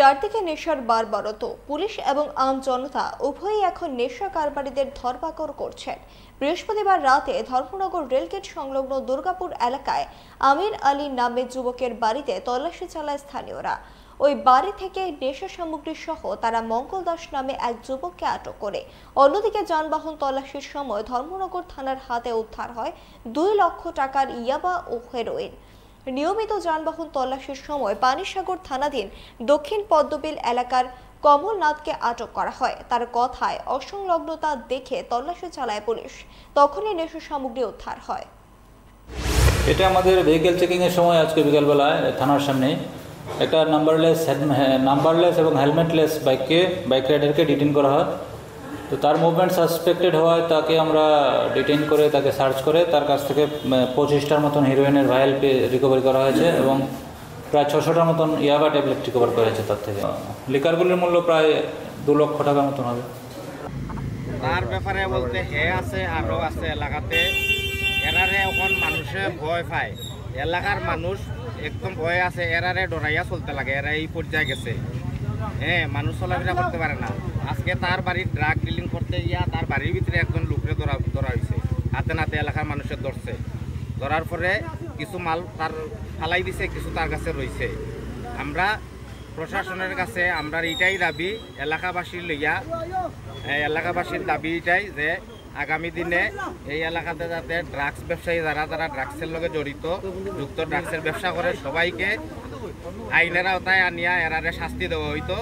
চারদিকে নেশার বারবারত পুলিশ এবং আম জনতা উভয়ই এখন নেশা কারবারিদের ধরপাকড় করছেন। বৃহস্পতিবার রাতে ধর্মনগর রেলগেট সংলগ্ন দুর্গাপুর এলাকায় আমির আলী নামে যুবকের বাড়িতে তল্লাশি চালায় স্থানীয়রা। ওই বাড়ি থেকে নেশা সামগ্রী সহ তারা মঙ্গল দাস নামে এক যুবককে আটক করে। অন্যদিকে যানবাহন তল্লাশির সময় ধর্মনগর থানার হাতে উদ্ধার হয় 2 লক্ষ টাকার ইয়াবা ও হেরোইন। নিয়মিত যানবাহন তল্লাশির সময় পানিসাগর থানাধীন দক্ষিণ পদ্মবিল এলাকার কমলনাথকে আটক করা হয়। তার কথায় অসংলগ্নতা দেখে তল্লাশি চালায় পুলিশ, তখনই নেশা সামগ্রী উদ্ধার হয়। এটা আমাদের ভেহিকেল চেকিং এর সময় আজকে বিকালবেলায় থানার সামনে একটা নাম্বারলেস এবং হেলমেটলেস বাইক রাইডারকে ডিটেইন করা হয়। তো তার মুভমেন্ট সাসপেক্টেড হওয়ায় তাকে আমরা ডিটেইন করে তাকে সার্চ করে তার কাছ থেকে 25টার মতন হিরোইনের ভায়াল রিকভারি করা হয়েছে এবং প্রায় 600টার মতন ইয়াবা ট্যাবলেট রিকভার করা হয়েছে। তার থেকে লিকারগুলির মূল্য প্রায় 2 লক্ষ টাকার মতন হবে। তার ব্যাপারে বলতে আছে আরও আছে এলাকাতে এরারে এখন মানুষে ভয় পায়, এলাকার মানুষ একদম ভয় আছে, এরারে ডরাইয়া চলতে লাগে। এরা এই পর্যায়ে গেছে, মানুষ চলাফেরা করতে পারে না। আজকে তার বাড়ির ড্রাগ ডিলিং করতে গিয়া তার বাড়ির ভিতরে একজন লোকরে ধরা হয়েছে, হাতে নাতে এলাকার মানুষের ধরছে। ধরার পরে কিছু মাল তার ফালাই দিছে, কিছু তার কাছে রয়েছে। আমরা প্রশাসনের কাছে আমরা এটাই দাবি এলাকাবাসীর দাবি এটাই যে আগামী দিনে এই এলাকাতে যাতে ড্রাগস ব্যবসায়ী যারা ড্রাগসের লগে যুক্ত ড্রাগসের ব্যবসা করে সবাইকে আইনের আওতায় আনিয়া এরারে শাস্তি দেওয়া হইতো।